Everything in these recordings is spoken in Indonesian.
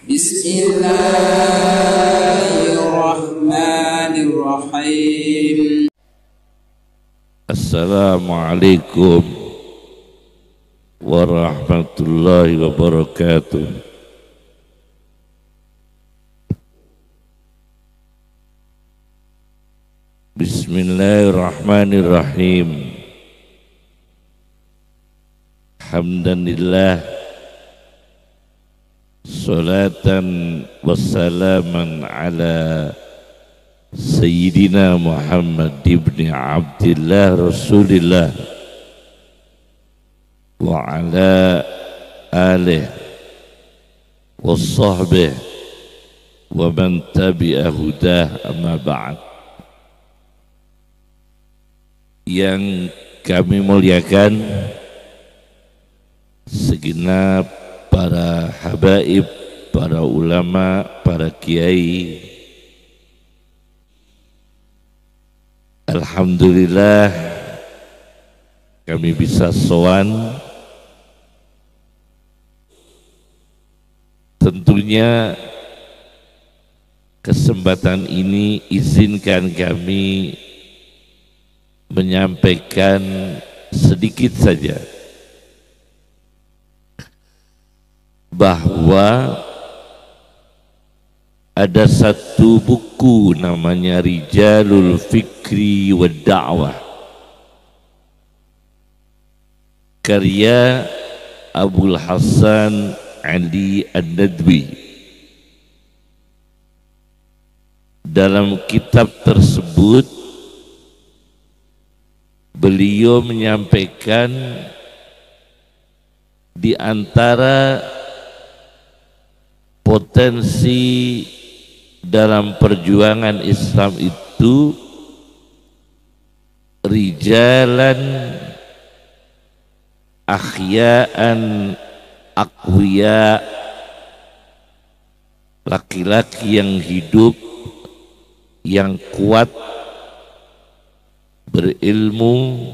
Bismillahirrahmanirrahim. Assalamualaikum warahmatullahi wabarakatuh. Bismillahirrahmanirrahim. Hamdanillah, salatan wassalaman ala Sayyidina Muhammad ibn Abdillah Rasulillah wa ala alihi wa sahbihi wa man tabi'a hudah, amma ba'd. Yang kami muliakan segenap para habaib, para ulama, para kiai, alhamdulillah kami bisa sowan. Tentunya kesempatan ini izinkan kami menyampaikan sedikit saja bahwa ada satu buku namanya Rijalul Fikri wa Da'wah, karya Abul Hasan Ali An-Nadwi. Dalam kitab tersebut beliau menyampaikan di antara potensi dalam perjuangan Islam itu rijalan akhyaan aqwiya, laki-laki yang hidup, yang kuat, berilmu,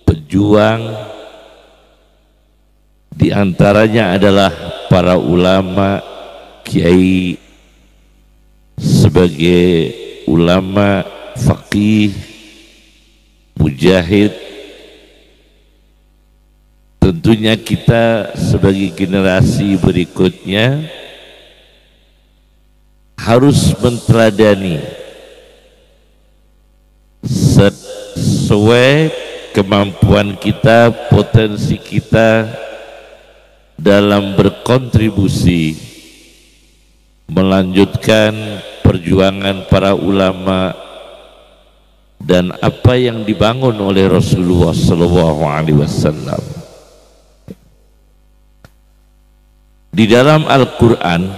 pejuang. Di antaranya adalah para ulama, kiai, sebagai ulama, faqih, mujahid. Tentunya kita sebagai generasi berikutnya harus menteladani sesuai kemampuan kita, potensi kita dalam berkontribusi melanjutkan perjuangan para ulama dan apa yang dibangun oleh Rasulullah SAW. Di dalam Al-Quran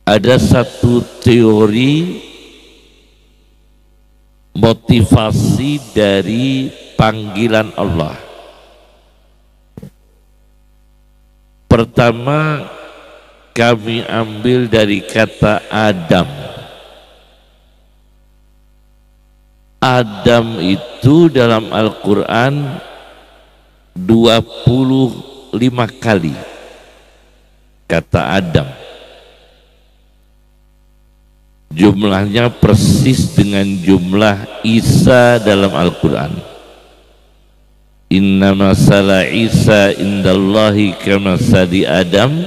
ada satu teori motivasi dari panggilan Allah. Pertama, kami ambil dari kata Adam. Adam itu dalam Al-Quran 25 kali kata Adam. Jumlahnya persis dengan jumlah Isa dalam Al-Quran. Inna masala Isa indallahi kamasali Adam.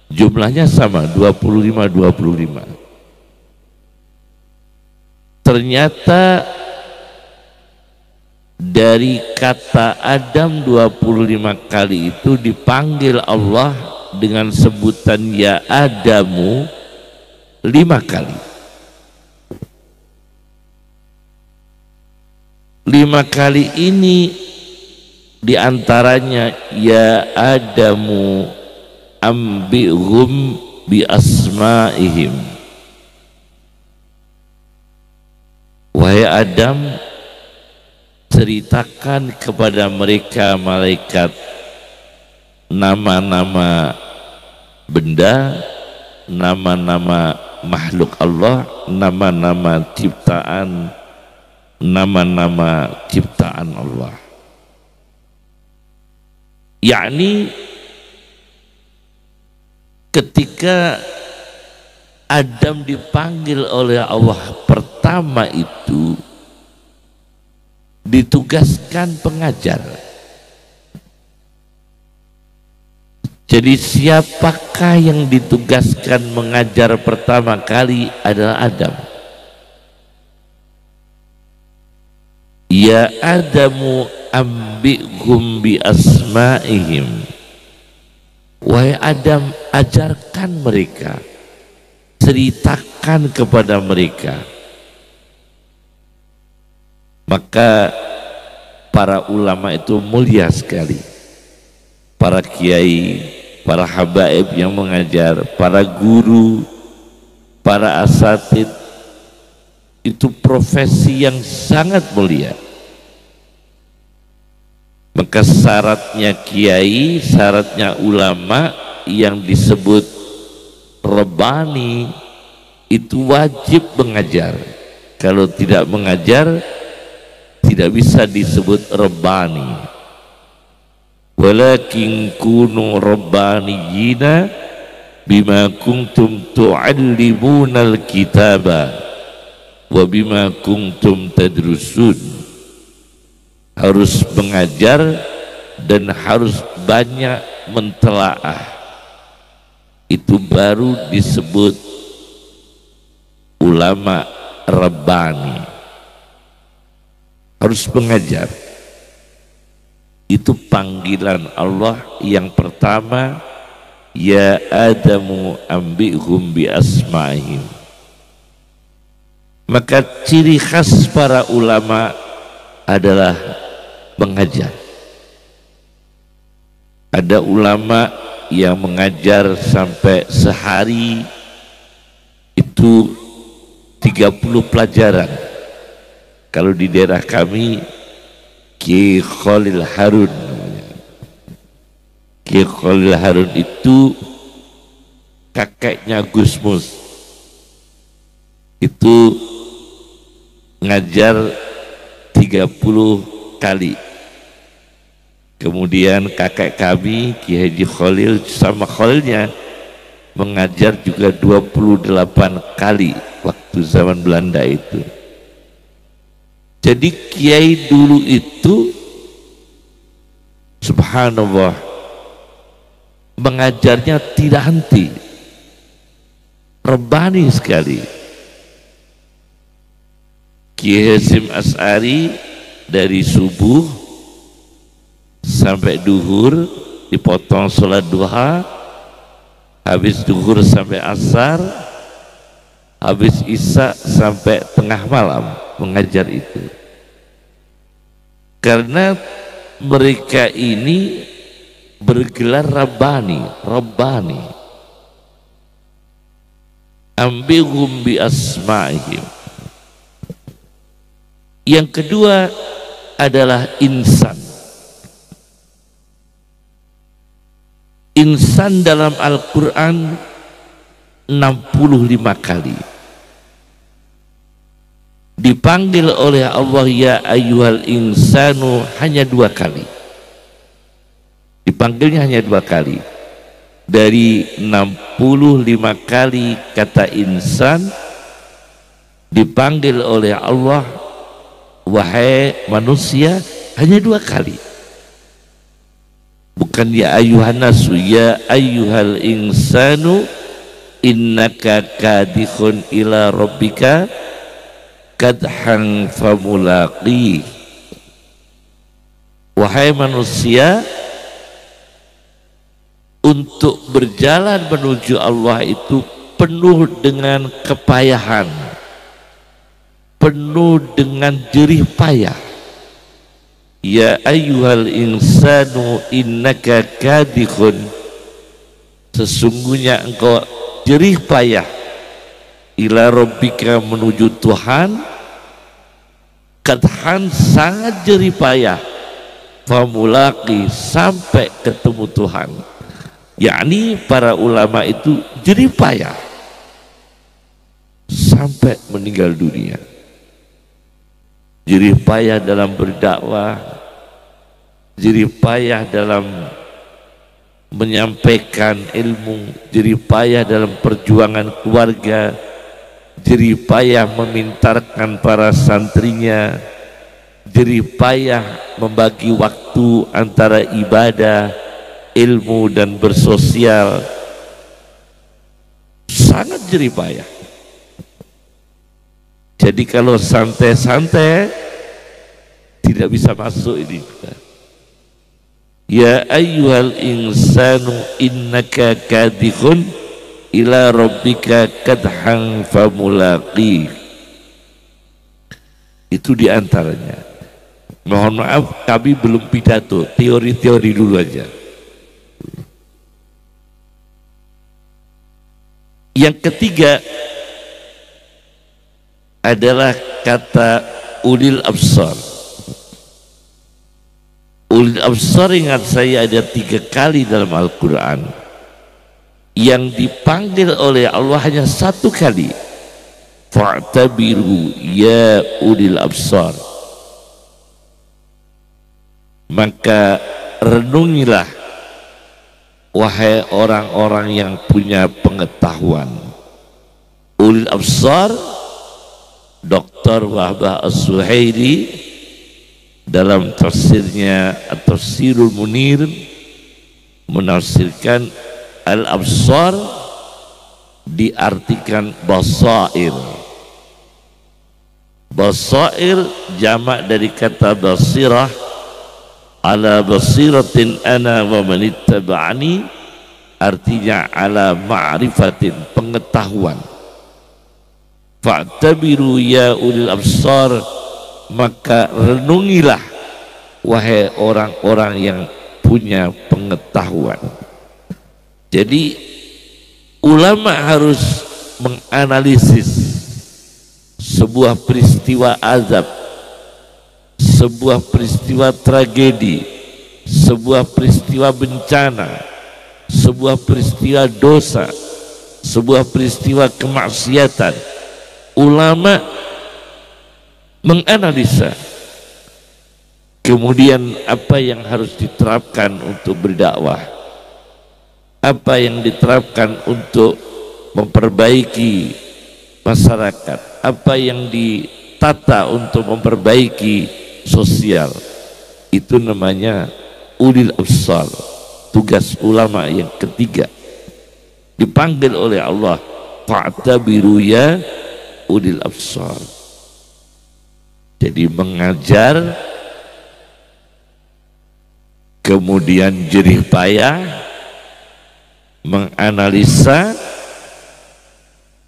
Jumlahnya sama, 25. Ternyata dari kata Adam 25 kali itu dipanggil Allah dengan sebutan ya Adamu 5 kali. 5 kali ini diantaranya ya Adamu ambihum bi asma'ihim. Wahai Adam, ceritakan kepada mereka malaikat nama-nama benda, nama-nama makhluk Allah, nama-nama ciptaan, nama-nama ciptaan Allah. Yakni ketika Adam dipanggil oleh Allah pertama itu ditugaskan pengajar. Jadi siapakah yang ditugaskan mengajar pertama kali adalah Adam. Ya Adamu ambi'hum bi asma'ihim. Wahai Adam, ajarkan mereka, ceritakan kepada mereka. Maka para ulama itu mulia sekali, para kiai, para habaib yang mengajar, para guru, para asatid, itu profesi yang sangat mulia. Maka syaratnya kiai, syaratnya ulama yang disebut Rabbani itu wajib mengajar. Kalau tidak mengajar tidak bisa disebut Rabbani. Walakin kunu rabbaniyina bima kuntum tu'allimunal kitaba wa bima kuntum tadrusun. Harus mengajar dan harus banyak mentelaah, itu baru disebut ulama Rabbani. Harus mengajar. Itu panggilan Allah yang pertama, ya Adamu ambi'hum bi asma'ihim. Maka ciri khas para ulama adalah mengajar. Ada ulama yang mengajar sampai sehari itu 30 pelajaran. Kalau di daerah kami Ki Khalil Harun. Ki Khalil Harun itu kakeknya Gus Mus. Itu ngajar 30 kali. Kemudian kakek kami Ki Haji Khalil sama Khalilnya mengajar juga 28 kali waktu zaman Belanda itu. Jadi kiai dulu itu subhanallah mengajarnya tidak henti, Rabbani sekali. Kiai Hasyim Asy'ari dari subuh sampai duhur dipotong sholat duha, habis duhur sampai asar, habis isya sampai tengah malam mengajar itu. Karena mereka ini bergelar Rabbani, Rabbani. Ambi'hum bi asma'ihim. Yang kedua adalah insan. Insan dalam Al-Quran 65 kali dipanggil oleh Allah ya ayyuhal insanu hanya 2 kali. Dipanggilnya hanya 2 kali. Dari 65 kali kata insan dipanggil oleh Allah wahai manusia hanya 2 kali. Bukan ya ayyuhan nasu, ya ayyuhal insanu innaka kadihun ila rabbika kadhan famulaqi. Wahai manusia, untuk berjalan menuju Allah itu penuh dengan kepayahan, penuh dengan jerih payah. Ya ayyuhal insanu innaka kadihun, sesungguhnya engkau jerih payah ila rabbika menuju Tuhan, kadhan sangat jerih payah, famulaqi sampai ketemu Tuhan. Yakni para ulama itu jerih payah sampai meninggal dunia. Jerih payah dalam berdakwah, jerih payah dalam menyampaikan ilmu, jerih payah dalam perjuangan keluarga, jerih payah memintarkan para santrinya, jerih payah membagi waktu antara ibadah, ilmu dan bersosial. Sangat jerih payah. Jadi kalau santai-santai tidak bisa masuk ini. Ya ayyuhal insanu innaka kadihun ila rabbika kadhan famulaqi. Itu diantaranya. Mohon maaf kami belum pidato, teori-teori dulu aja. Yang ketiga adalah kata ulil absar. Ulil absar, ingat saya ada 3 kali dalam Al-Quran. Yang dipanggil oleh Allah hanya 1 kali. Fa'tabiru ya ulil absar. Maka renungilah wahai orang-orang yang punya pengetahuan. Ulil absar, Dr. Wahbah As-Suhaili dalam tafsirnya At-Tafsirul Munir menafsirkan al-absar diartikan basair. Basair jamak dari kata basirah, ala basiratin ana wa man ittaba'ani, artinya ala ma'rifatin, pengetahuan. Fa'tabiru ya ulil absar, maka renungilah wahai orang-orang yang punya pengetahuan. Jadi ulama harus menganalisis sebuah peristiwa azab, sebuah peristiwa tragedi, sebuah peristiwa bencana, sebuah peristiwa dosa, sebuah peristiwa kemaksiatan. Ulama menganalisa, kemudian apa yang harus diterapkan untuk berdakwah, apa yang diterapkan untuk memperbaiki masyarakat, apa yang ditata untuk memperbaiki sosial. Itu namanya ulil absar. Tugas ulama yang ketiga, dipanggil oleh Allah, fa'tabiru ya ulil absar. Jadi mengajar, kemudian jerih payah, menganalisa.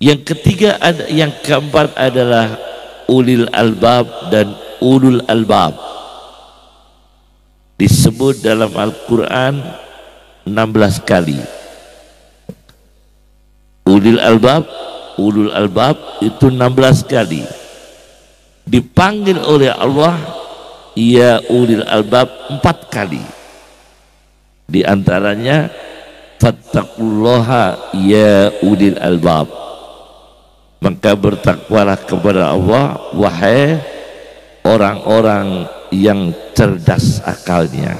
Yang ketiga, yang keempat adalah ulil albab dan ulul albab. Disebut dalam Al-Quran 16 kali. Ulil albab itu 16 kali. Dipanggil oleh Allah ya ulil albab 4 kali. Di antaranya fattaqullaha ya ulil albab. Maka bertakwalah kepada Allah wahai orang-orang yang cerdas akalnya.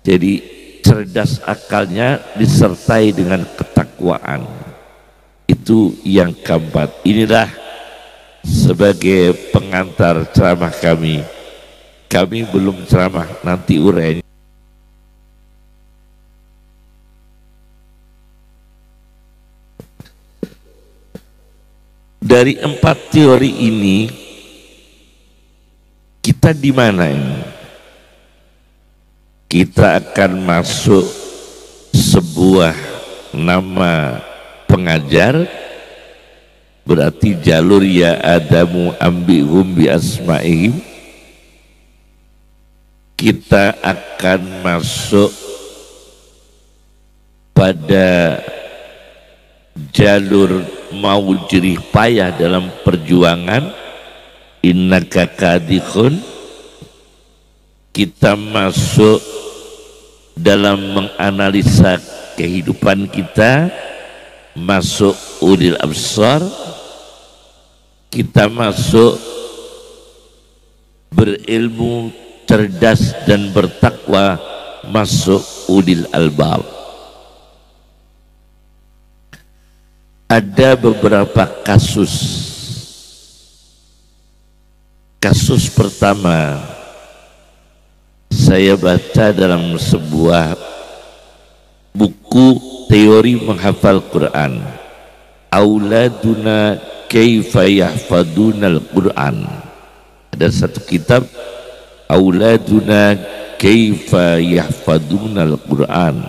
Jadi cerdas akalnya disertai dengan ketakwaan. Itu yang keempat. Inilah sebagai pengantar ceramah kami. Kami belum ceramah, nanti urainya. Dari 4 teori ini, kita di mana ini? Kita akan masuk sebuah nama pengajar, berarti jalur ya Adamu ambihum bi asma'ihim. Kita akan masuk pada jalur mau jerih payah dalam perjuangan, innaka kadihun. Kita masuk dalam menganalisa kehidupan kita, masuk ulil absar. Kita masuk berilmu, cerdas dan bertakwa, masuk ulil albab. Ada beberapa kasus. Kasus pertama saya baca dalam sebuah buku teori menghafal Quran, Auladuna Kaifa Yahfadunal Quran. Ada satu kitab, Auladuna Kaifa Yahfadunal Quran,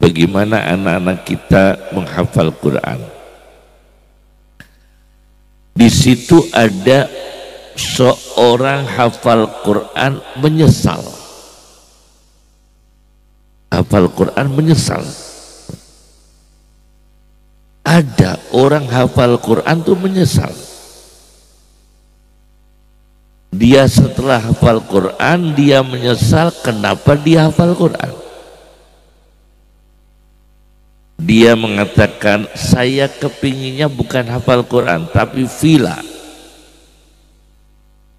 bagaimana anak-anak kita menghafal Quran. Di situ ada seorang hafal Quran menyesal. Hafal Quran menyesal. Ada orang hafal Quran tuh menyesal. Dia setelah hafal Quran, dia menyesal kenapa dia hafal Quran. Dia mengatakan, saya kepinginnya bukan hafal Quran tapi villa.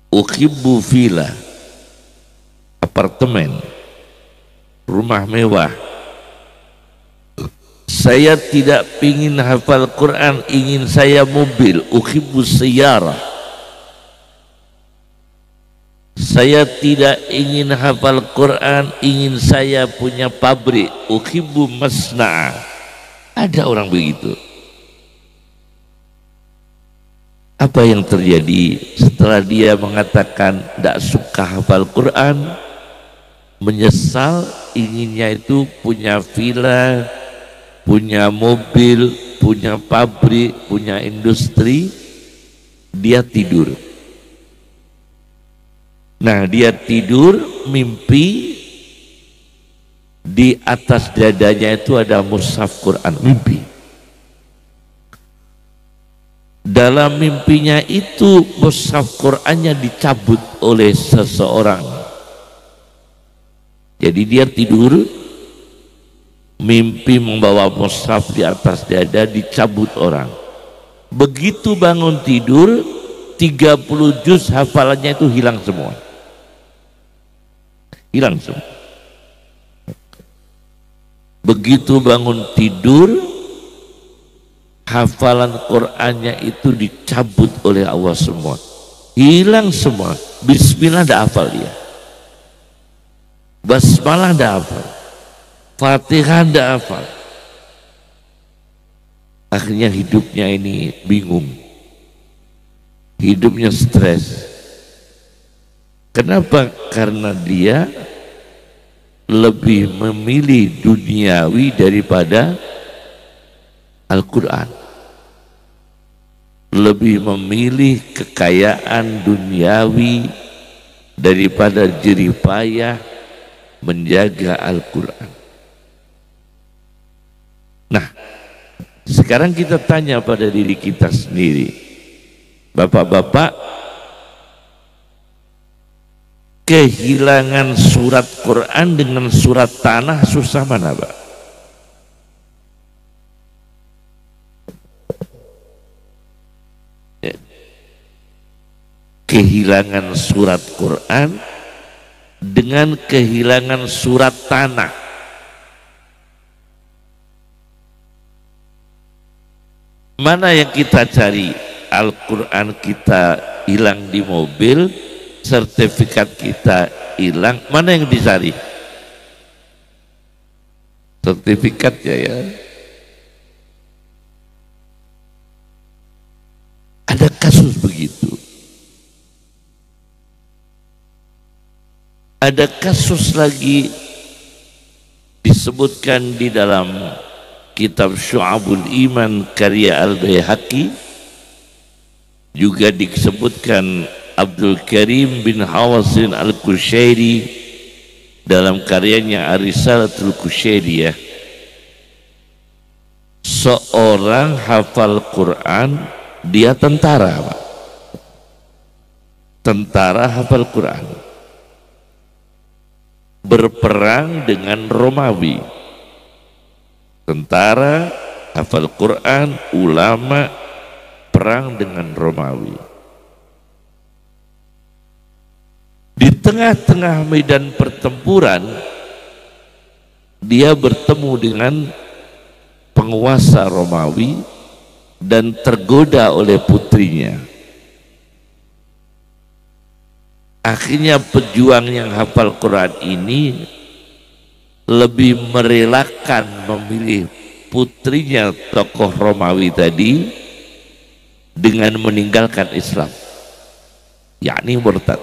Uhibbu villa, apartemen, rumah mewah. Saya tidak ingin hafal Quran, ingin saya mobil. Uhibbu sayyarah. Saya tidak ingin hafal Quran, ingin saya punya pabrik. Uhibbu masna'a. Ada orang begitu. Apa yang terjadi setelah dia mengatakan tidak suka hafal Quran, menyesal, inginnya itu punya villa, punya mobil, punya pabrik, punya industri. Dia tidur. Nah, dia tidur, mimpi di atas dadanya itu ada mushaf Quran. Mimpi. Dalam mimpinya itu mushaf Qur'annya dicabut oleh seseorang. Jadi dia tidur, mimpi membawa mushaf di atas dada, dicabut orang. Begitu bangun tidur, 30 juz hafalannya itu hilang semua. Hilang semua. Begitu bangun tidur, hafalan Qur'annya itu dicabut oleh Allah semua, hilang semua. Bismillah dah hafal dia, basmalah dah hafal, Fatihah dah hafal. Akhirnya hidupnya ini bingung, hidupnya stres. Kenapa? Karena dia lebih memilih duniawi daripada Al-Quran, lebih memilih kekayaan duniawi daripada jerih payah menjaga Al-Quran. Nah, sekarang kita tanya pada diri kita sendiri, bapak-bapak, kehilangan surat Quran dengan surat tanah susah mana, Pak? Kehilangan surat Quran dengan kehilangan surat tanah. Mana yang kita cari? Al-Quran kita hilang di mobil, sertifikat kita hilang, mana yang dicari? Sertifikatnya ya. Ada kasus begitu. Ada kasus lagi disebutkan di dalam kitab Syu'abul Iman karya Al-Baihaqi, juga disebutkan Abdul Karim bin Hawasin Al-Kushairi dalam karyanya Ar-Risalatul Kushairiyah. Seorang hafal Quran, dia tentara, Pak. Tentara hafal Quran, berperang dengan Romawi. Tentara hafal Quran, ulama, perang dengan Romawi. Di tengah-tengah medan pertempuran, dia bertemu dengan penguasa Romawi dan tergoda oleh putrinya. Akhirnya pejuang yang hafal Quran ini lebih merelakan memilih putrinya tokoh Romawi tadi dengan meninggalkan Islam, yakni murtad.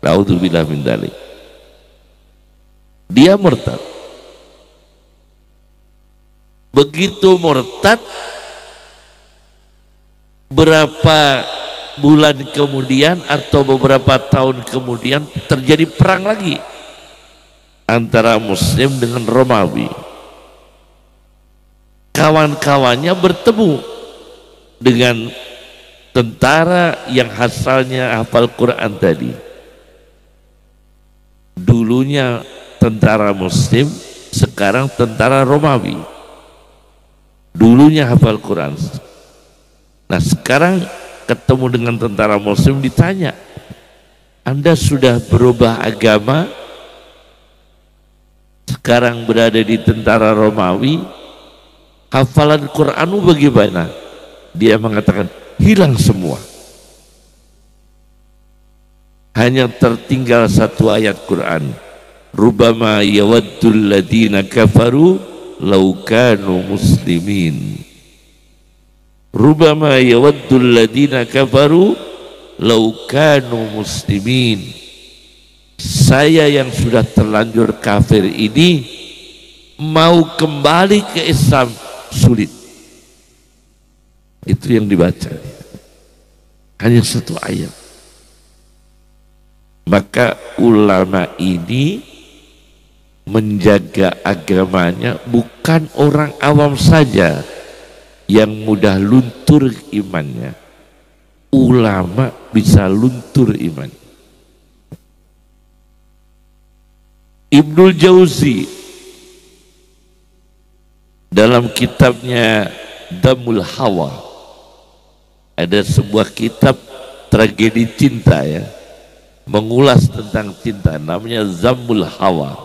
Naudzubillah min dzalik. Dia murtad. Begitu murtad, berapa bulan kemudian atau beberapa tahun kemudian terjadi perang lagi antara Muslim dengan Romawi. Kawan-kawannya bertemu dengan tentara yang asalnya hafal Quran tadi. Dulunya tentara Muslim, sekarang tentara Romawi. Dulunya hafal Quran. Nah sekarang ketemu dengan tentara Muslim, ditanya, Anda sudah berubah agama, sekarang berada di tentara Romawi, hafalan Quranmu bagaimana? Dia mengatakan hilang semua, hanya tertinggal satu ayat Quran, rubama yawaddul ladina kafaru law kanu muslimin. Rubama yawaddul ladina kafaru law kanu muslimin. Saya yang sudah terlanjur kafir ini mau kembali ke Islam sulit. Itu yang dibaca, hanya satu ayat. Maka ulama ini menjaga agamanya, bukan orang awam saja yang mudah luntur imannya. Ulama bisa luntur iman. Ibnul Jauzi dalam kitabnya Damul Hawa, ada sebuah kitab tragedi cinta ya, mengulas tentang cinta, namanya Zammul Hawa.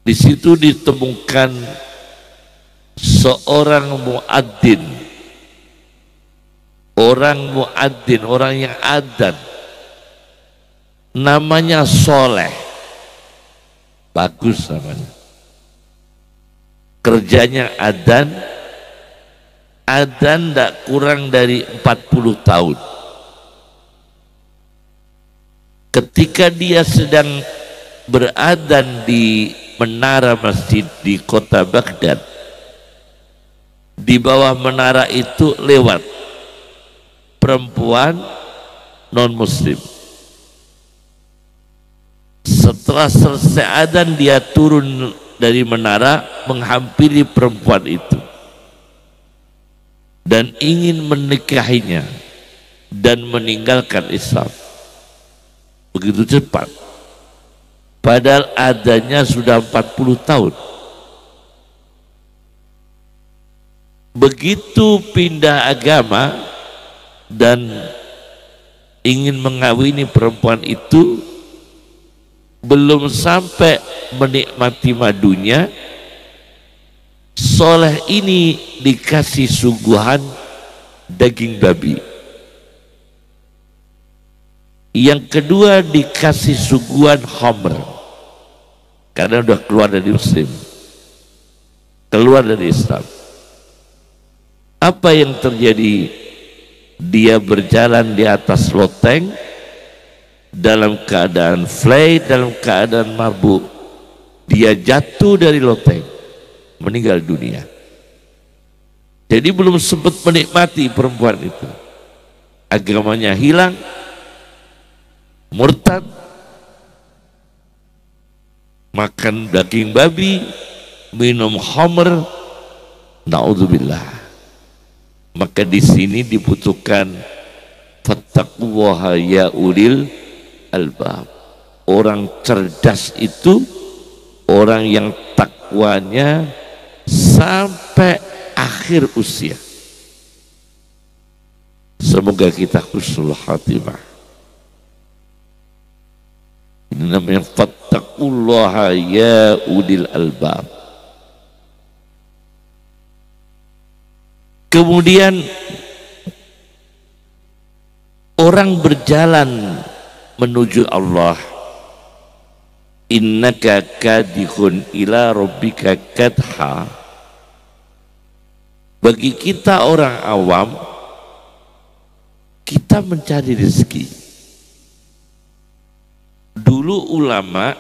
Di situ ditemukan seorang muadzin, orang yang adzan, namanya Soleh, bagus namanya, kerjanya adzan tidak kurang dari 40 tahun. Ketika dia sedang beradzan di menara masjid di kota Baghdad, di bawah menara itu lewat perempuan non muslim. Setelah selesai adzan, dia turun dari menara menghampiri perempuan itu dan ingin menikahinya dan meninggalkan Islam. Begitu cepat, padahal adanya sudah 40 tahun. Begitu pindah agama dan ingin mengawini perempuan itu, belum sampai menikmati madunya, Soleh ini dikasih suguhan daging babi. Yang kedua dikasih suguhan khamr, karena udah keluar dari Muslim, keluar dari Islam. Apa yang terjadi? Dia berjalan di atas loteng dalam keadaan fly, dalam keadaan mabuk. Dia jatuh dari loteng, meninggal dunia. Jadi belum sempat menikmati perempuan itu, agamanya hilang, murtad, makan daging babi, minum khamr, naudzubillah. Maka di sini dibutuhkan fattaqullaha ya ulil albab. Orang cerdas itu orang yang takwanya sampai akhir usia. Semoga kita husnul khatimah. Ini namanya fattaqullaha ya ulil albab. Kemudian orang berjalan menuju Allah, innaka kadihun ila rabbika kadha. Bagi kita orang awam, kita mencari rezeki. Dulu ulama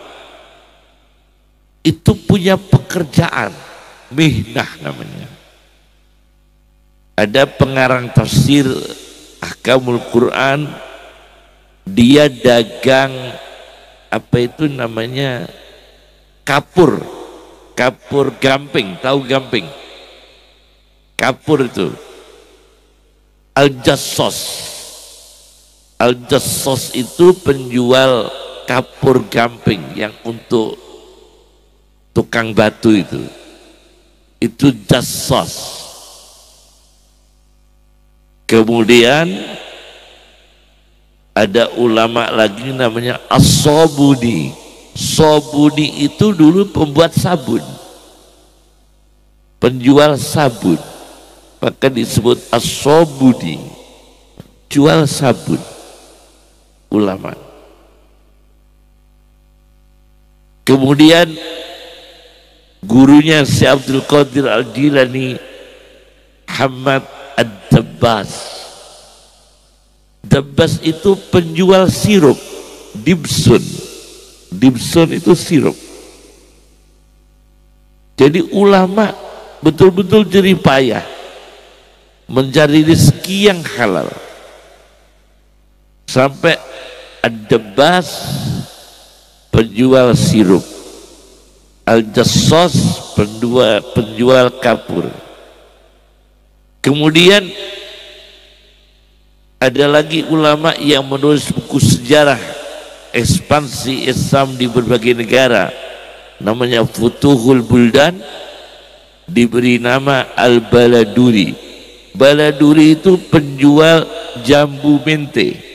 itu punya pekerjaan, mihnah namanya. Ada pengarang tafsir Ahkamul Quran, dia dagang apa itu namanya, kapur gamping, tahu gamping? Kapur itu Al-Jassos itu penjual kapur gamping yang untuk tukang batu itu Jassos. Kemudian ada ulama lagi namanya As-Sobuni. Sobuni itu dulu pembuat sabun, penjual sabun, maka disebut As-Sobuni, jual sabun. Ulama. Kemudian gurunya Syekh Abdul Qadir Al-Jilani, Hamad Ad-Dabbas. Dabbas itu penjual sirup, Dibsun. Dibsun itu sirup. Jadi ulama betul-betul jerih payah mencari rezeki yang halal. Sampai Ad-Dabbas penjual sirup, Al-Jassos penjual kapur. Kemudian ada lagi ulama yang menulis buku sejarah ekspansi Islam di berbagai negara, namanya Futuhul Buldan, diberi nama Al-Baladuri. Baladuri itu penjual jambu mente.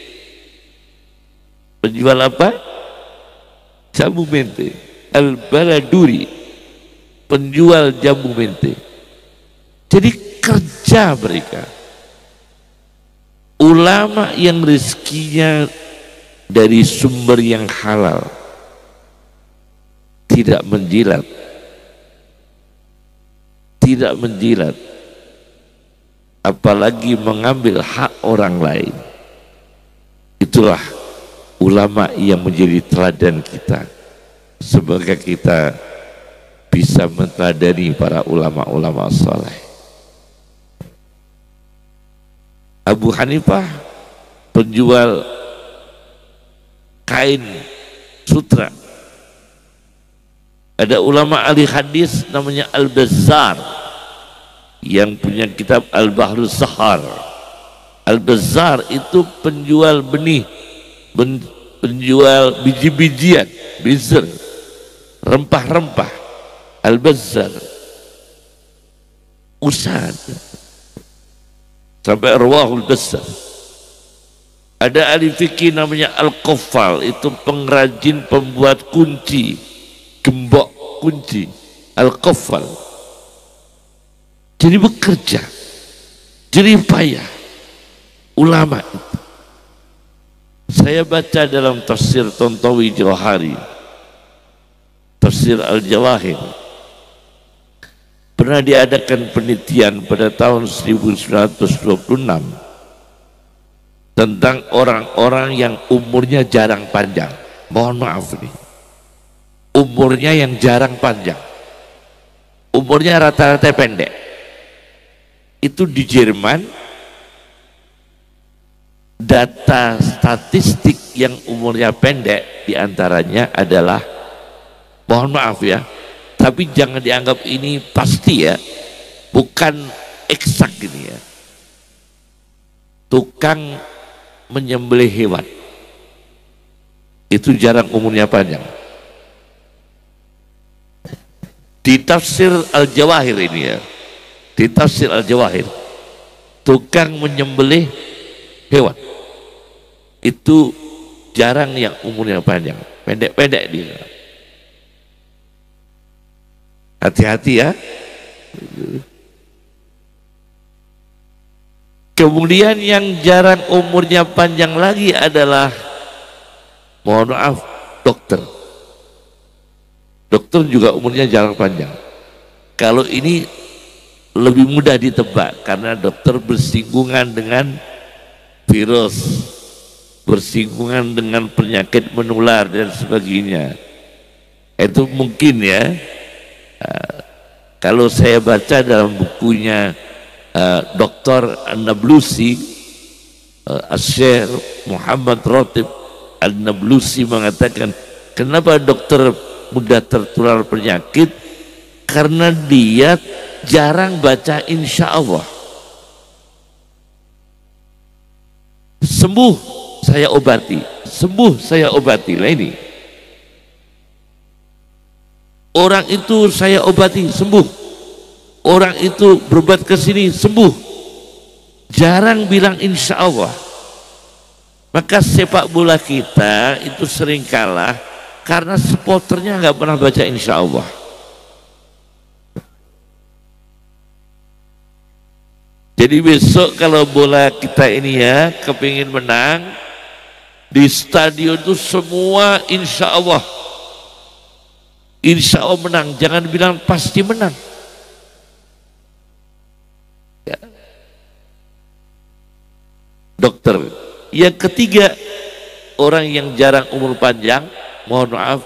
Penjual apa? Jambu mente. Al-Baladuri, penjual jambu mente. Jadi kerja mereka. Ulama yang rezekinya dari sumber yang halal, tidak menjilat, apalagi mengambil hak orang lain. Itulah ulama yang menjadi teladan kita. Semoga kita bisa meneladani para ulama-ulama saleh. Abu Hanifah penjual kain sutra. Ada ulama ahli hadis namanya Al-Bazzar yang punya kitab Al-Bahrul Sahar. Al-Bazzar itu penjual benih, penjual biji-bijian, bizar, rempah-rempah. Al-Bazzar usaha sampai Arwahul Bazzar. Ada ahli fikih namanya Al-Qaffal, itu pengrajin pembuat kunci, gembok kunci. Al-Qaffal. Jadi bekerja, jerih payah ulama itu. Saya baca dalam tafsir Tontowi Johari, tafsir Al-Jawahir, pernah diadakan penelitian pada tahun 1926 tentang orang-orang yang umurnya jarang panjang. Mohon maaf nih, umurnya yang jarang panjang, umurnya rata-rata pendek. Itu di Jerman, data statistik yang umurnya pendek diantaranya adalah, mohon maaf ya, tapi jangan dianggap ini pasti ya, bukan eksak ini ya, tukang menyembelih hewan itu jarang umurnya panjang. Di tafsir Al-Jawahir ini ya, di tafsir Al-Jawahir, tukang menyembelih hewan itu jarang yang umurnya panjang. pendek-pendek dia. Hati-hati ya. Kemudian yang jarang umurnya panjang lagi adalah, mohon maaf, dokter. Dokter juga umurnya jarang panjang. Kalau ini lebih mudah ditebak karena dokter bersinggungan dengan virus, bersinggungan dengan penyakit menular dan sebagainya. Itu mungkin ya. Kalau saya baca dalam bukunya Dr. An-Nablusi, Syekh Muhammad Ratib An-Nablusi mengatakan, kenapa dokter mudah tertular penyakit? Karena dia jarang baca insya Allah. Sembuh saya obati, sembuh saya obati. Lah ini orang itu saya obati sembuh, orang itu berobat ke sini sembuh, jarang bilang insya Allah. Maka sepak bola kita itu sering kalah karena supporternya nggak pernah baca insya Allah. Jadi besok kalau bola kita ini ya kepingin menang, di stadion itu semua insya Allah, insya Allah menang, jangan bilang pasti menang ya. Dokter. Yang ketiga, orang yang jarang umur panjang, mohon maaf,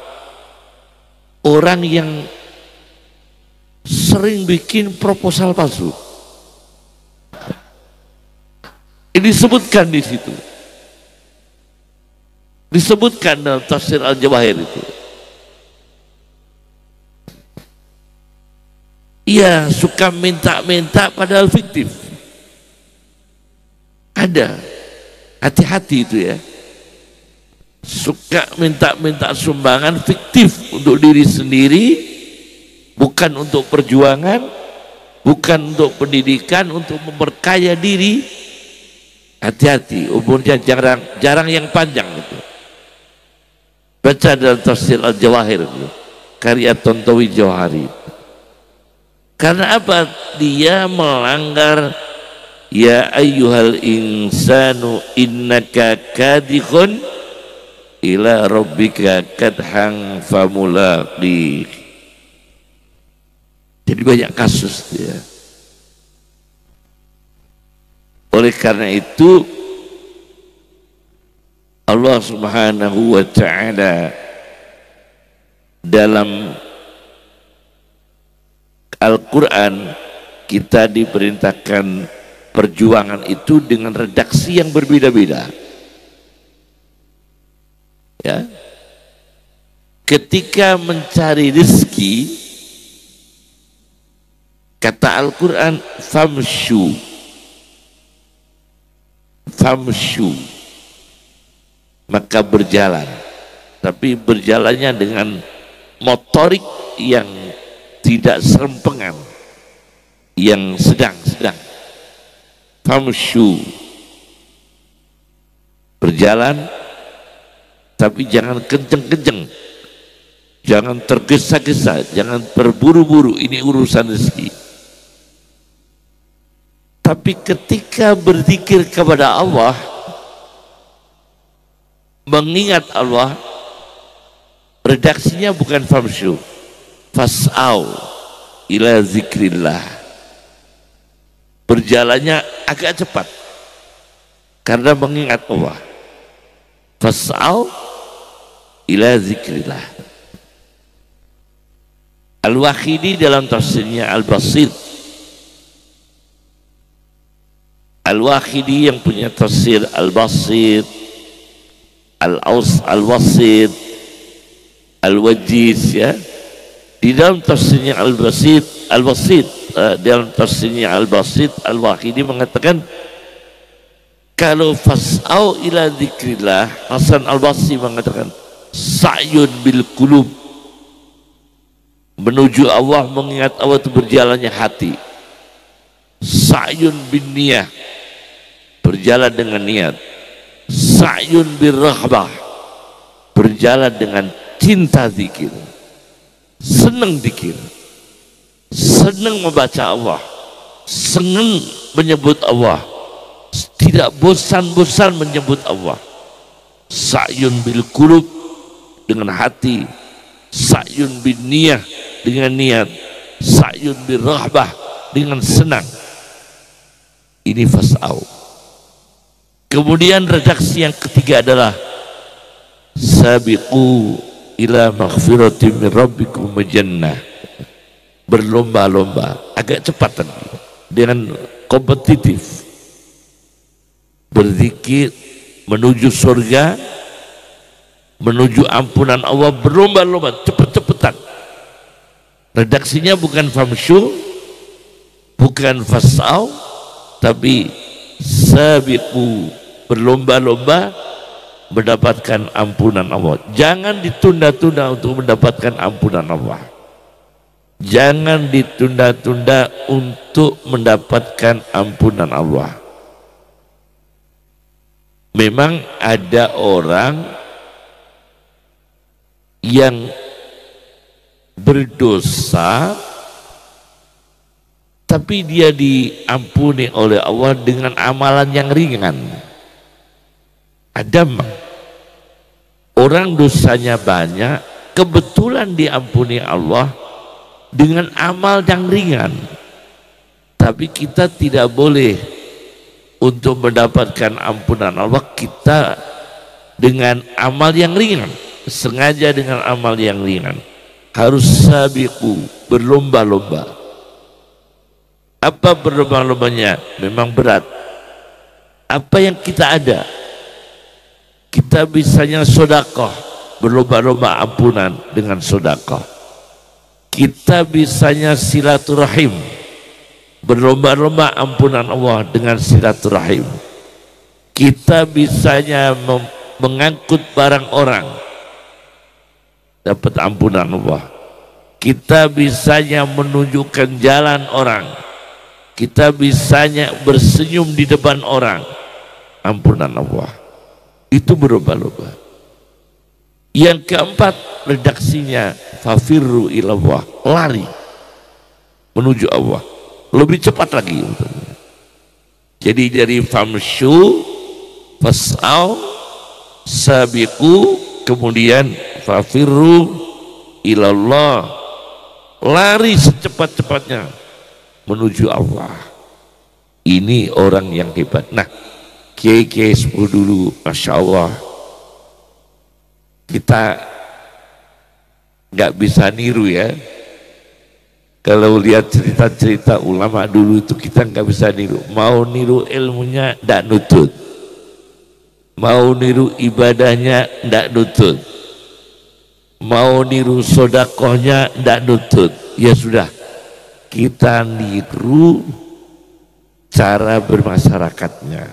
orang yang sering bikin proposal palsu. Ini disebutkan di situ, disebutkan dalam tafsir Al-Jawahir itu. Iya, suka minta-minta padahal fiktif. Ada, hati-hati itu ya. Suka minta-minta sumbangan fiktif untuk diri sendiri, bukan untuk perjuangan, bukan untuk pendidikan, untuk memperkaya diri. Hati-hati, umurnya jarang yang panjang itu. Baca dalam tafsir Al-Jawahir itu, karya Tontowi Jawahari. Karena apa? Dia melanggar, ya ayyuhal insanu innaka kadihun ila rabbika kadhang famulaqi. Jadi banyak kasus dia. Oleh karena itu Allah Subhanahu wa ta'ala dalam Al-Quran kita diperintahkan perjuangan itu dengan redaksi yang berbeda-beda ya. Ketika mencari rezeki, kata Al-Quran famshu, maka berjalan, tapi berjalannya dengan motorik yang tidak serempengan, yang sedang-sedang. Famshu, berjalan tapi jangan kenceng-kenceng, jangan tergesa-gesa, jangan terburu-buru, ini urusan rezeki. Tapi ketika berzikir kepada Allah, mengingat Allah, redaksinya bukan famshu, fas'au ila zikrillah. Berjalannya agak cepat karena mengingat Allah. Fas'au ila zikrillah. Al-Wahidi dalam tafsirnya Al-Basit, Al-Wahidi yang punya tafsir Al-Basit, Al-Wasit, Al-Wajiz ya, di dalam tafsirnya Al-Basit, dalam tafsirnya Al-Basit, Al-Wahidi mengatakan kalau fas'au ila dzikrillah, Hasan Al-Basri mengatakan sa'yun bil qulub, menuju Allah, mengingat Allah itu berjalannya hati. Sa'yun bin niyah, berjalan dengan niat. Sa'yun bir rahbah, berjalan dengan cinta zikir, senang zikir, senang membaca Allah, senang menyebut Allah, tidak bosan-bosan menyebut Allah. Sa'yun bil qulub dengan hati, sa'yun bin niyah dengan niat, sa'yun bil rahbah dengan senang. Ini fas'au. Kemudian redaksi yang ketiga adalah sabiqu ila maghfiratin min rabbikum jannah. Berlomba-lomba, agak cepat tadi, dengan kompetitif. Berzikir menuju surga, menuju ampunan Allah, berlomba-lomba, cepet-cepetan. Redaksinya bukan famsyu, bukan fas'au, tapi sabiqu, berlomba-lomba mendapatkan ampunan Allah. Jangan ditunda-tunda untuk mendapatkan ampunan Allah. Jangan ditunda-tunda untuk mendapatkan ampunan Allah. Memang ada orang yang berdosa tapi dia diampuni oleh Allah dengan amalan yang ringan. Ada orang dosanya banyak, kebetulan diampuni Allah dengan amal yang ringan. Tapi kita tidak boleh untuk mendapatkan ampunan Allah kita dengan amal yang ringan, sengaja dengan amal yang ringan. Harus sabiqu, berlomba-lomba. Apa berlomba-lombanya? Memang berat. Apa yang kita ada? Kita bisanya sedekah, berlomba-lomba ampunan dengan sedekah. Kita bisanya silaturahim, berlomba-lomba ampunan Allah dengan silaturahim. Kita bisanya mengangkut barang orang, dapat ampunan Allah. Kita bisanya menunjukkan jalan orang, kita bisanya bersenyum di depan orang, ampunan Allah. Itu berlomba-lomba. Yang keempat, redaksinya fafirru ilallah, lari menuju Allah, lebih cepat lagi. Jadi dari famsyu, fas'au, sabiqu, kemudian fafirru ilallah, lari secepat-cepatnya menuju Allah. Ini orang yang hebat. Nah, kiai-kiai sepuh dulu, Masya Allah, kita nggak bisa niru ya. Kalau lihat cerita-cerita ulama dulu itu kita nggak bisa niru. Mau niru ilmunya nggak nutut, mau niru ibadahnya nggak nutut, mau niru sodakohnya nggak nutut. Ya sudah, kita niru cara bermasyarakatnya,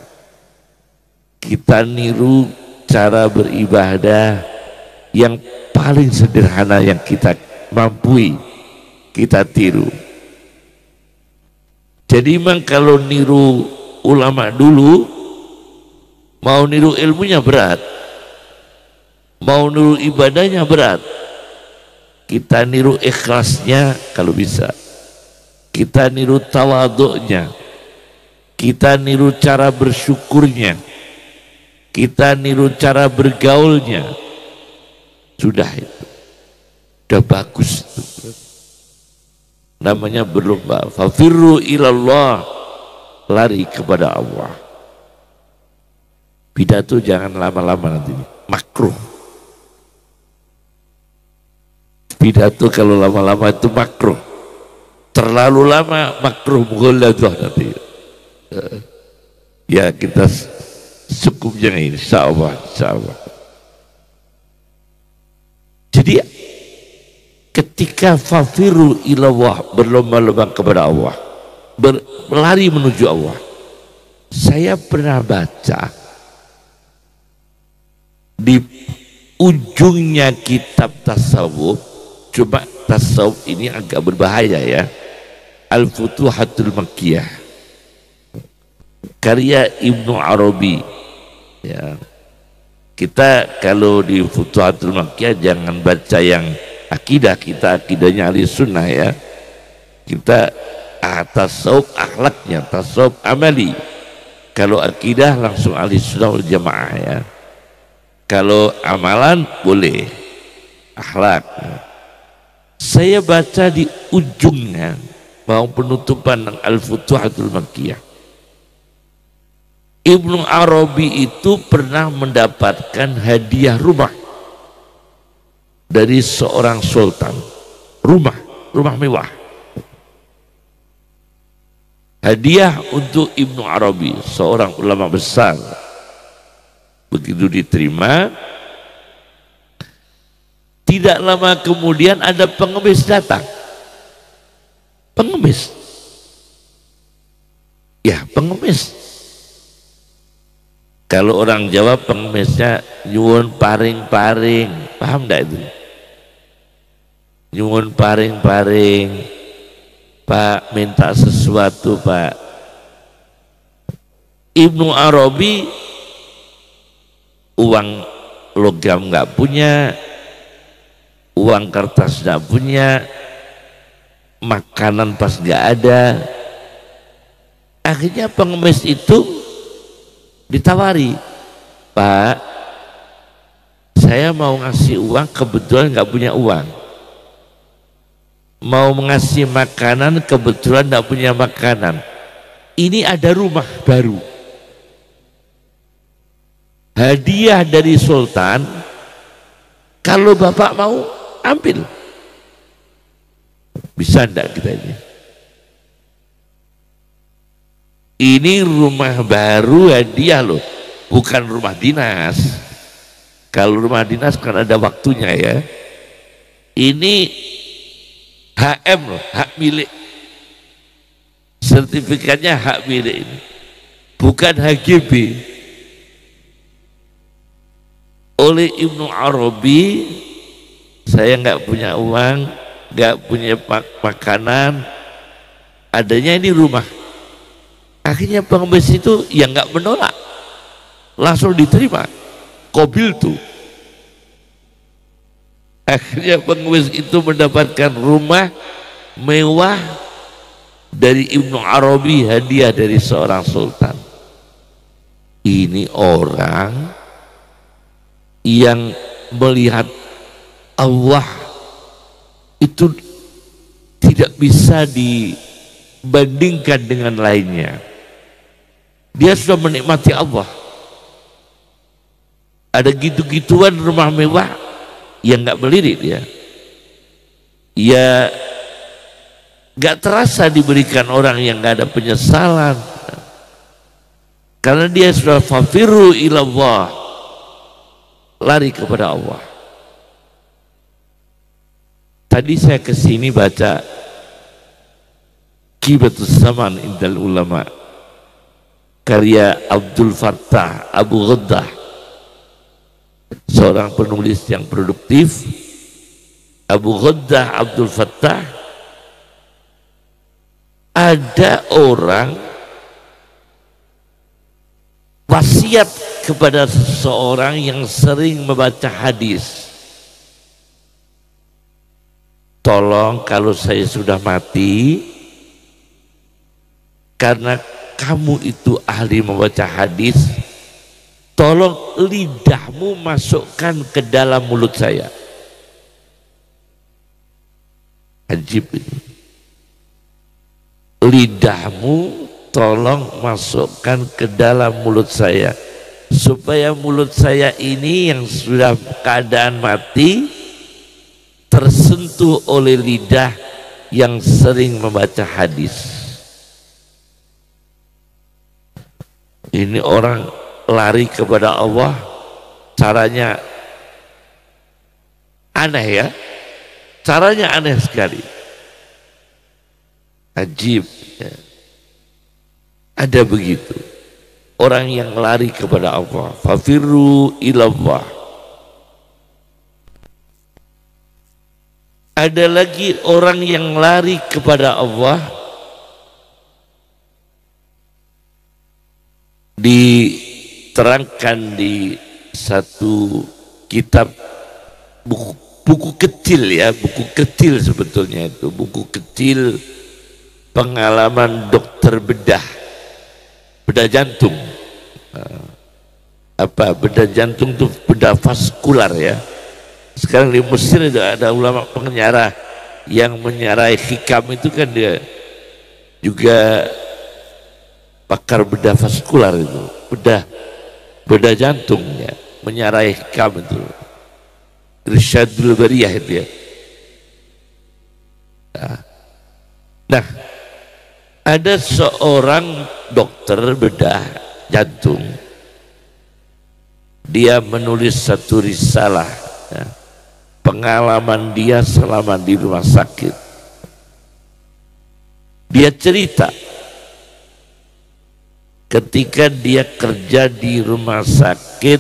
kita niru cara beribadah yang paling sederhana yang kita mampu, kita tiru. Jadi memang kalau niru ulama dulu, mau niru ilmunya berat, mau niru ibadahnya berat. Kita niru ikhlasnya kalau bisa, kita niru tawaduknya, kita niru cara bersyukurnya, kita niru cara bergaulnya. Sudah itu, udah bagus itu. Namanya berlomba. Fafirru ilallah, lari kepada Allah. Pidato jangan lama-lama nanti, makruh. Pidato kalau lama-lama itu makruh. Terlalu lama makruh, mughalladah nanti. Ya kita cukupnya ini, insyaallah, insyaallah. Jadi ketika fafiru ilallah, berlomba-lomba kepada Allah, berlari menuju Allah. Saya pernah baca di ujungnya kitab tasawuf, cuma tasawuf ini agak berbahaya ya, Al-Futuhatul Makkiyah, karya Ibnu Arabi ya. Kita kalau di Futuhatul Makkiyah jangan baca yang akidah, kita akidahnya ahli sunnah ya. Kita tasawuf akhlaknya, tasawuf amali. Kalau akidah langsung ahli sunnah wal jamaah ya. Kalau amalan boleh akhlak. Saya baca di ujungnya mau penutupan Al-Futuhatul Makkiyah, Ibnu Arabi itu pernah mendapatkan hadiah rumah dari seorang sultan. Rumah mewah. Hadiah untuk Ibnu Arabi, seorang ulama besar. Begitu diterima, tidak lama kemudian ada pengemis datang. Pengemis. Ya, pengemis. Kalau orang Jawa pengemisnya nyuwun paring-paring, paham enggak itu? Nyuwun paring-paring, Pak minta sesuatu Pak. Ibnu Arabi uang logam enggak punya, uang kertas enggak punya, makanan pas enggak ada. Akhirnya pengemis itu ditawari, Pak, saya mau ngasih uang, kebetulan nggak punya uang. Mau ngasih makanan, kebetulan nggak punya makanan. Ini ada rumah baru, hadiah dari sultan. Kalau bapak mau ambil, bisa enggak kita ini? Ini rumah baru hadiah loh, bukan rumah dinas. Kalau rumah dinas kan ada waktunya ya. Ini HM loh, hak milik. Sertifikatnya hak milik ini, bukan HGB. Oleh Ibnu Arabi, saya nggak punya uang, nggak punya makanan, adanya ini rumah. Akhirnya pengemis itu yang nggak menolak, langsung diterima. Qabil tuh. Akhirnya pengemis itu mendapatkan rumah mewah dari Ibnu Arabi, hadiah dari seorang sultan. Ini orang yang melihat Allah itu tidak bisa dibandingkan dengan lainnya. Dia sudah menikmati Allah. Ada gitu-gituan rumah mewah yang nggak melirik dia. Ya nggak terasa diberikan orang yang nggak ada penyesalan. Karena dia sudah fafiru ilallah, lari kepada Allah. Tadi saya kesini baca Qibatus Zaman Indal Ulama, karya Abdul Fattah Abu Ghaddah, seorang penulis yang produktif. Abu Ghaddah Abdul Fattah, ada orang wasiat kepada seseorang yang sering membaca hadis, tolong kalau saya sudah mati, karena kamu itu ahli membaca hadis, tolong lidahmu masukkan ke dalam mulut saya. Ajib ini. Lidahmu tolong masukkan ke dalam mulut saya, supaya mulut saya ini yang sudah keadaan mati tersentuh oleh lidah yang sering membaca hadis. Ini orang lari kepada Allah, caranya aneh ya, caranya aneh sekali, ajib ya. Ada begitu orang yang lari kepada Allah, fafirru ilallah. Ada lagi orang yang lari kepada Allah, diterangkan di satu kitab, buku kecil ya, buku kecil sebetulnya itu, buku kecil pengalaman dokter bedah jantung. Bedah jantung itu bedah vaskular ya. Sekarang di Mesir ada ulama pengarah yang menyarai hikam itu kan, dia juga pakar bedah vaskular itu, bedah jantungnya, menyarai hikam itu, Irsyadul Bariyah itu ya. Nah, ada seorang dokter bedah jantung, dia menulis satu risalah ya, pengalaman dia selama di rumah sakit. Dia cerita ketika dia kerja di rumah sakit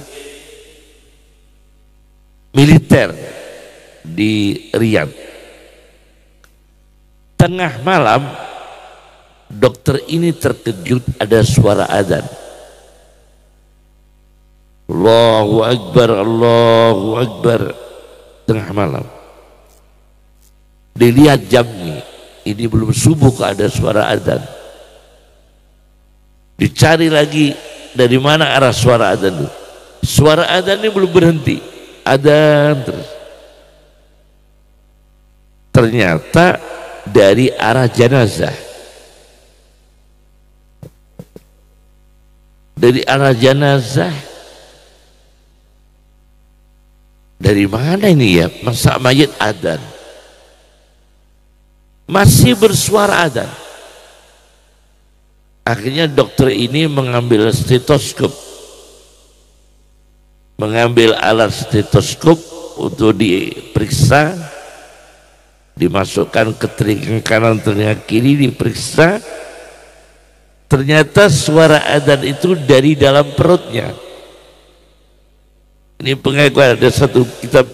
militer di Riyadh. Tengah malam dokter ini terkejut ada suara adzan. Allahu Akbar, Allahu Akbar. Tengah malam dilihat jamnya, ini belum subuh kok ada suara adzan. Dicari lagi dari mana arah suara adzan itu. Suara adzan ini belum berhenti, adzan terus. Ternyata dari arah jenazah. Dari arah jenazah. Dari mana ini ya? Masa mayit adzan? Masih bersuara adzan. Akhirnya dokter ini mengambil stetoskop, mengambil alat stetoskop untuk diperiksa, dimasukkan ke telinga kanan, telinga kiri, diperiksa. Ternyata suara adzan itu dari dalam perutnya. Ini pengakuan, ada satu kitab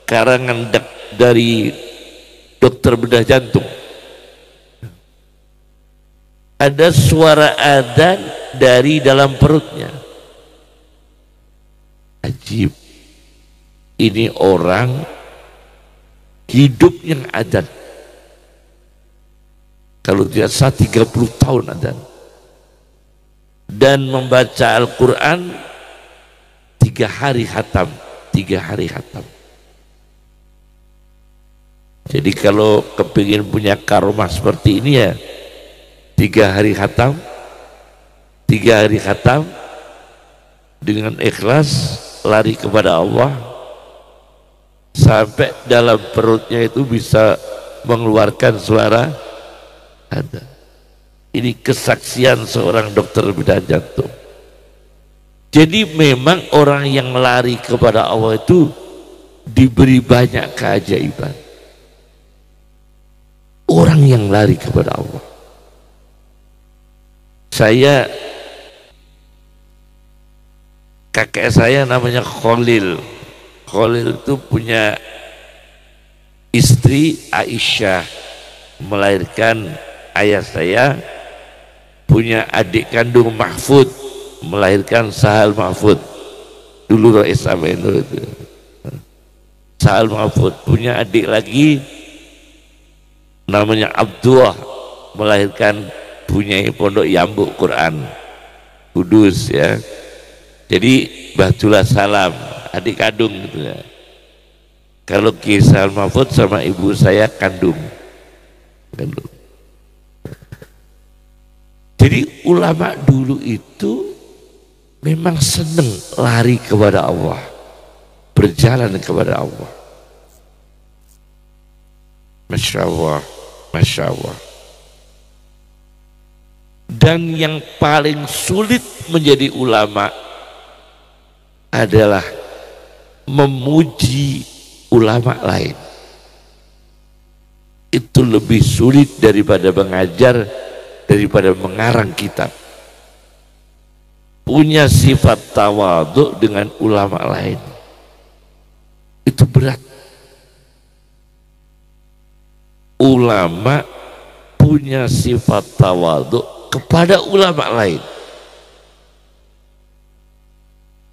karangan dari dokter bedah jantung. Ada suara adzan dari dalam perutnya. Ajib. Ini orang hidupnya adzan. Kalau tidak salah 30 tahun adzan. Dan membaca Al-Quran 3 hari khatam, 3 hari khatam. Jadi kalau kepingin punya karomah seperti ini ya 3 hari khatam, 3 hari khatam dengan ikhlas, lari kepada Allah sampai dalam perutnya itu bisa mengeluarkan suara ada. Ini kesaksian seorang dokter bedah jantung. Jadi memang orang yang lari kepada Allah itu diberi banyak keajaiban. Orang yang lari kepada Allah. Kakek saya namanya Khalil. Khalil itu punya istri Aisyah, melahirkan ayah saya, punya adik kandung Mahfud, melahirkan Sahal Mahfud. Dulu Rais Amenu itu Sahal Mahfud, punya adik lagi namanya Abdullah, melahirkan punya pondok Yambuk Quran Kudus ya. Jadi Bahtullah Salam, adik kandung gitu ya. Kalau Ki Sahal Mahfud sama ibu saya kandung. Jadi ulama dulu itu memang senang lari kepada Allah, berjalan kepada Allah. Masya Allah, Masya Allah. Dan yang paling sulit menjadi ulama adalah memuji ulama lain. Itu lebih sulit daripada mengajar, daripada mengarang kitab. Punya sifat tawadhu dengan ulama lain itu berat. Ulama punya sifat tawadhu kepada ulama lain,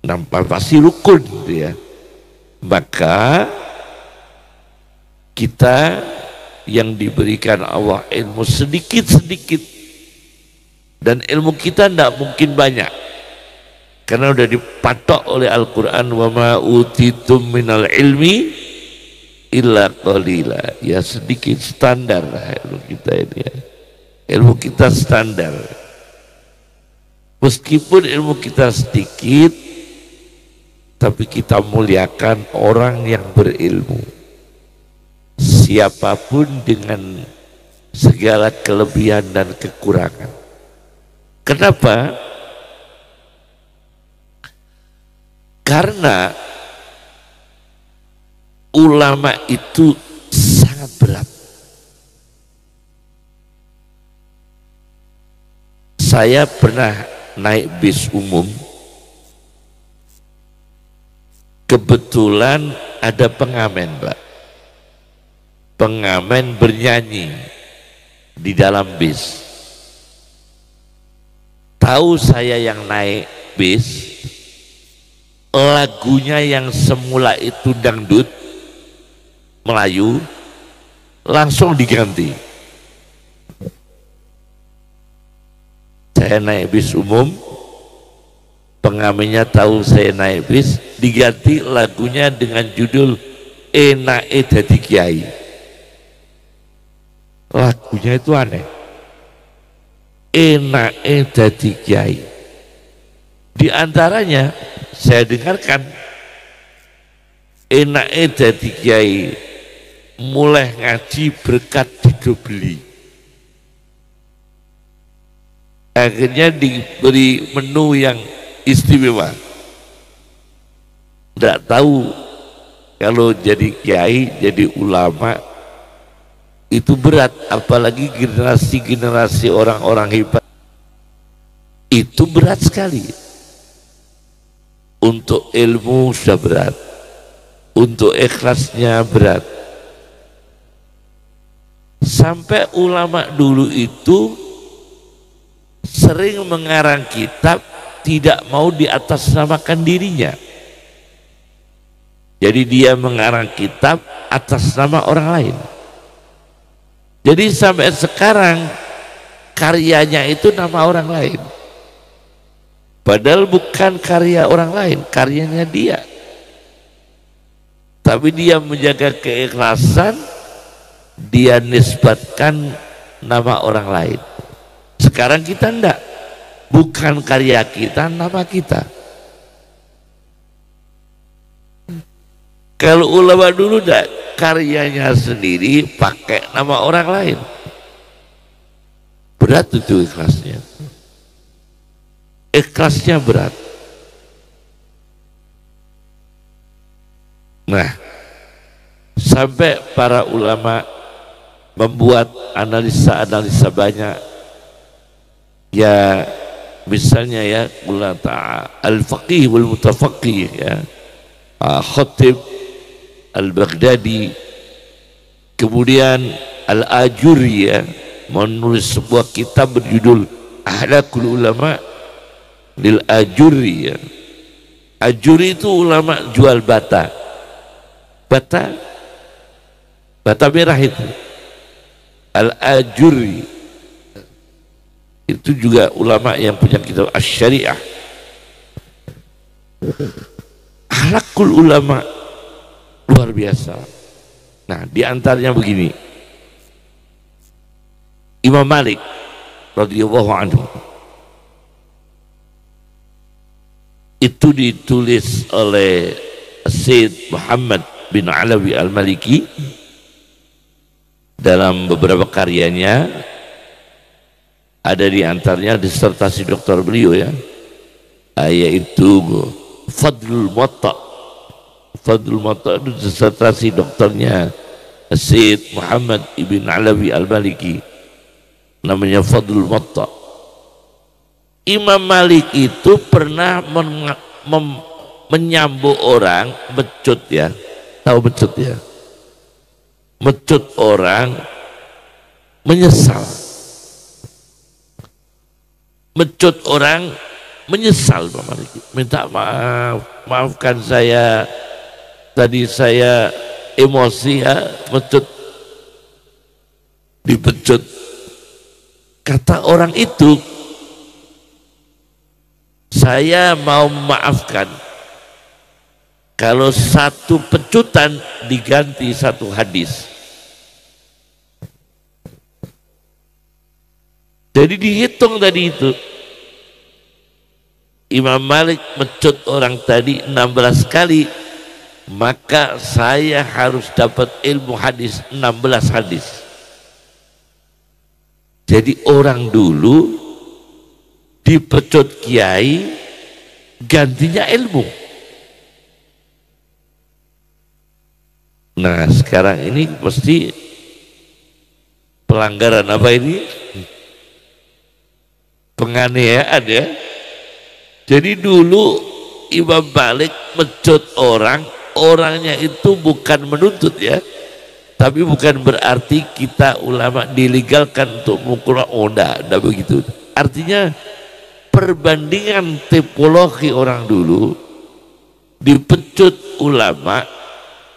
nampak pasti rukun gitu ya. Maka kita yang diberikan Allah ilmu sedikit-sedikit, dan ilmu kita tidak mungkin banyak karena udah dipatok oleh Al-Quran, wa ma utitum minal ilmi illa qalila. Ya sedikit, standar lah ilmu kita ini ya. Ilmu kita standar, meskipun ilmu kita sedikit, tapi kita muliakan orang yang berilmu, siapapun dengan segala kelebihan dan kekurangan. Kenapa? Karena ulama itu sangat berat. Saya pernah naik bis umum, kebetulan ada pengamen, Pak. Pengamen bernyanyi di dalam bis. Tahu saya yang naik bis, lagunya yang semula itu dangdut Melayu langsung diganti. Saya naik bis umum, pengamennya tahu saya naik bis, diganti lagunya dengan judul Enake Dadi Kiai. Lagunya itu aneh, Enake Dadi Kiai. Di antaranya saya dengarkan, enake dadi kiai, mulai ngaji berkat didobeli. Akhirnya diberi menu yang istimewa. Tidak tahu kalau jadi kiai, jadi ulama itu berat, apalagi generasi-generasi orang-orang hebat itu berat sekali. Untuk ilmu sudah berat, untuk ikhlasnya berat. Sampai ulama dulu itu sering mengarang kitab tidak mau diatasnamakan dirinya. Jadi dia mengarang kitab atas nama orang lain. Jadi sampai sekarang karyanya itu nama orang lain, padahal bukan karya orang lain, karyanya dia. Tapi dia menjaga keikhlasan, dia nisbatkan nama orang lain. Sekarang kita enggak, bukan karya kita, nama kita. Kalau ulama dulu enggak, karyanya sendiri pakai nama orang lain. Berat itu ikhlasnya. Ikhlasnya berat. Nah, sampai para ulama membuat analisa-analisa banyak. Ya, misalnya ya, al-faqih wal mutafaqih ya, Khatib al-Baghdadi, kemudian al-Ajuri ya, menulis sebuah kitab berjudul Ahlakul Ulama lil Ajuri ya. Ajuri itu ulama jual bata merah itu. Al-Ajuri itu juga ulama yang punya kitab Asy-Syariah. Akhlakul ulama luar biasa. Nah, di antaranya begini. Imam Malik radhiyallahu anhu itu ditulis oleh Syed Muhammad bin Alawi Al-Maliki dalam beberapa karyanya. Ada di antaranya disertasi doktor beliau ya, yaitu Fadlul Muwatta. Fadlul Muwatta itu disertasi doktornya Syed Muhammad ibn Alawi Al-Maliki, namanya Fadlul Muwatta. Imam Malik itu pernah menyambut orang mecut ya, tahu mecut ya, mecut orang menyesal, mecut orang menyesal Imam Malik, minta maaf, maafkan saya, tadi saya emosi ya, dipecut. Kata orang itu, saya mau memaafkan kalau satu pecutan diganti satu hadis. Jadi dihitung tadi itu, Imam Malik mecut orang tadi 16 kali, maka saya harus dapat ilmu hadis 16 hadis. Jadi orang dulu dipecut kiai, gantinya ilmu. Nah sekarang ini mesti pelanggaran apa ini? Penganiayaan ya. Jadi dulu Imam Malik mecut orang, orangnya itu bukan menuntut ya, tapi bukan berarti kita ulama dilegalkan untuk mukul. Oh enggak begitu. Artinya perbandingan tipologi orang dulu, dipecut ulama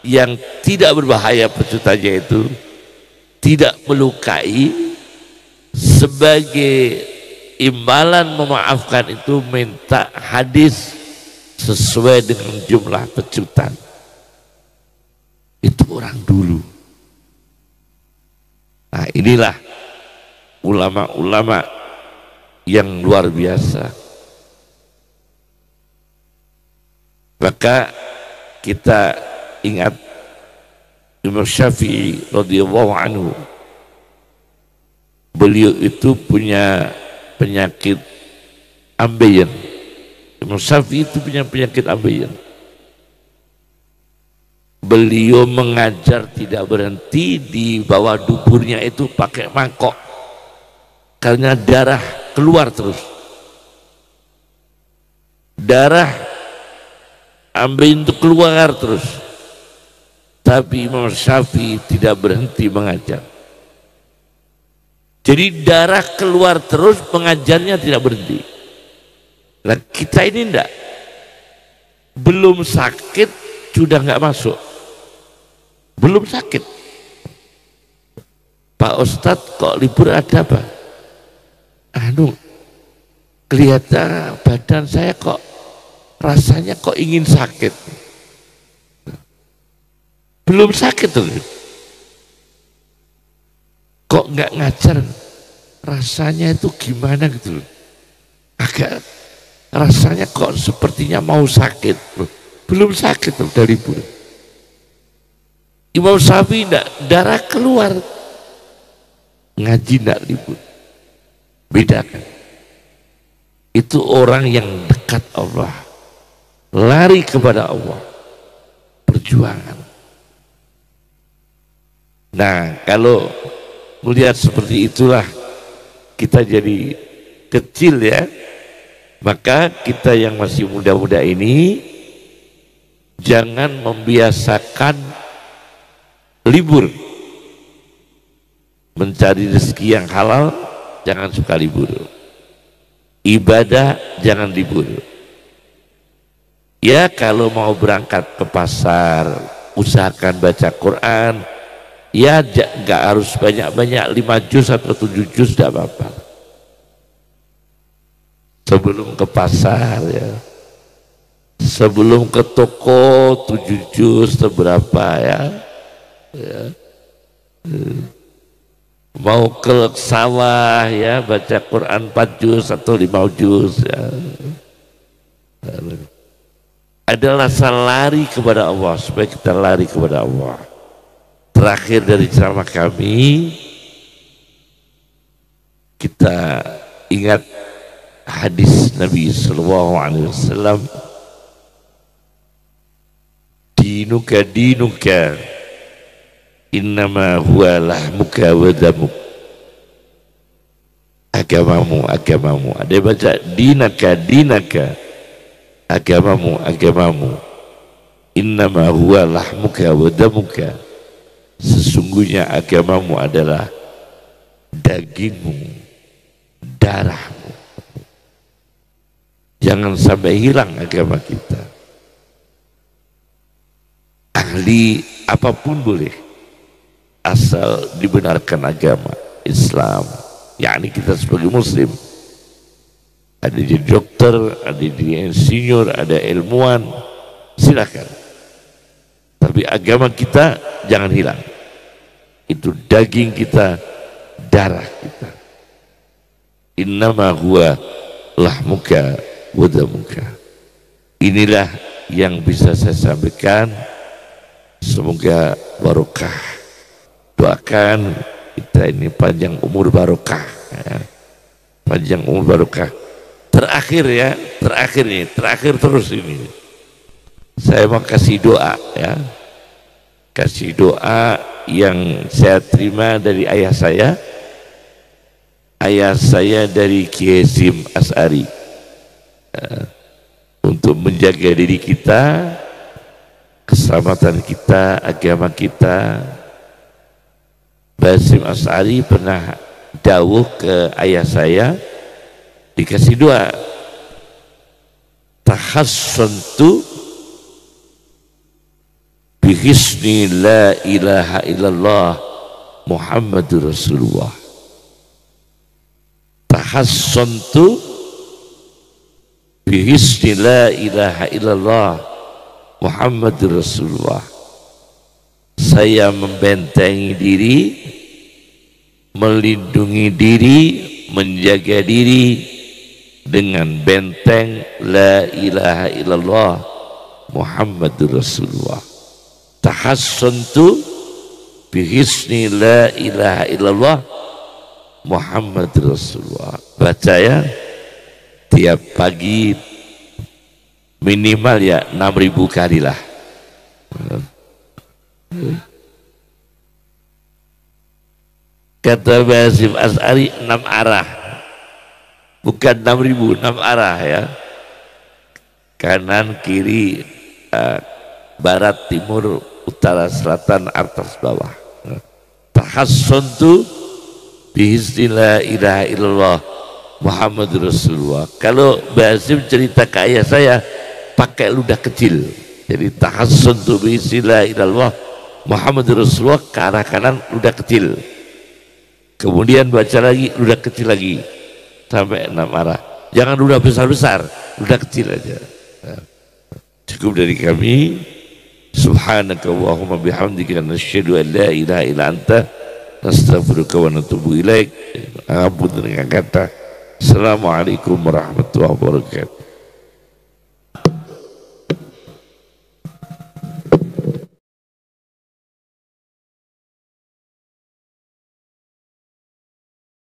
yang tidak berbahaya pecutannya itu, tidak melukai, sebagai imbalan memaafkan itu minta hadis sesuai dengan jumlah pecutan. Itu orang dulu. Nah inilah ulama-ulama yang luar biasa. Maka kita ingat Imam Syafi'i radhiyallahu anhu, beliau itu punya penyakit ambeien. Imam Syafi'i itu punya penyakit ambeien. Beliau mengajar tidak berhenti, di bawah duburnya itu pakai mangkok karena darah keluar terus. Darah ambeien itu keluar terus. Tapi Imam Syafi'i tidak berhenti mengajar. Jadi darah keluar terus, mengajarnya tidak berhenti. Nah kita ini enggak, belum sakit sudah enggak masuk, belum sakit. Pak Ustadz kok libur ada apa? Kelihatan badan saya kok rasanya kok ingin sakit. Belum sakit tuh. Kok nggak ngajar, rasanya itu gimana gitu loh, agak rasanya kok sepertinya mau sakit loh. Belum sakit loh dari libur. Imam Syafi'i enggak, darah keluar, ngaji enggak libur. Beda kan? Itu orang yang dekat Allah, lari kepada Allah, perjuangan. Nah kalau melihat seperti itulah kita jadi kecil ya. Maka kita yang masih muda-muda ini jangan membiasakan libur, mencari rezeki yang halal, jangan suka libur. Ibadah jangan libur. Ya kalau mau berangkat ke pasar, usahakan baca Quran. Ya nggak harus banyak-banyak, 5 juz atau 7 juz tidak apa-apa. Sebelum ke pasar ya, sebelum ke toko 7 juz seberapa ya. Mau ke sawah ya, baca Quran 4 juz atau 5 juz ya. Adalah lari kepada Allah, supaya kita lari kepada Allah. Terakhir dari ceramah kami, kita ingat hadis Nabi Sallallahu Alaihi Wasallam, dinuka dinuka innama huwa lahmuka wa damuk. Agamamu agamamu. Ada yang baca dinaka dinaka, agamamu agamamu. Innama huwa lahmuka wa damuka. Sesungguhnya agamamu adalah dagingmu, darahmu. Jangan sampai hilang agama kita. Ahli apapun boleh, asal dibenarkan agama Islam. Yakni kita sebagai muslim, ada di dokter, ada di insinyur, ada ilmuwan, silakan. Tapi agama kita jangan hilang. Itu daging kita, darah kita. Innama huwa lahmuka wa damuka. Inilah yang bisa saya sampaikan. Semoga barokah. Doakan kita ini panjang umur barokah, ya. Panjang umur barokah. Terakhir ya, terakhir terus ini. Saya mau kasih doa ya. Kasih doa yang saya terima dari ayah saya. Ayah saya dari Kiai Hasyim Asy'ari. Untuk menjaga diri kita, keselamatan kita, agama kita. Hasyim Asy'ari pernah dawuh ke ayah saya, dikasih doa, tahassantu bihisni la ilaha illallah Muhammadur Rasulullah. Tahassantu bihisni la ilaha illallah Muhammadur Rasulullah. Saya membentengi diri, melindungi diri, menjaga diri dengan benteng la ilaha illallah Muhammadur Rasulullah. Tahassantu bihisni la ilaha illallah Muhammadur Rasulullah. Baca ya, tiap pagi minimal ya 6.000 kali lah. Kata Hasyim Asy'ari 6 arah, bukan 6.000, 6 arah ya. Kanan, kiri, barat, timur, utara, selatan, atas, bawah. Tahassantu bihisni la ilaha illallah Muhammadur Rasulullah. Kalau Hasyim cerita ke ayah saya pakai ludah kecil. Jadi tahassantu bihisni la ilaha illallah Muhammadur Rasulullah ke arah kanan ludah kecil. Kemudian baca lagi ludah kecil lagi sampai 6 arah. Jangan ludah besar-besar, ludah kecil aja. Cukup dari kami. Subhanaka Allahumma bihamdika nasyhadu an la ilaha illa anta nastaghfiruka wa natubu ilaik. Ampun dengan kata. Assalamualaikum warahmatullahi wabarakatuh.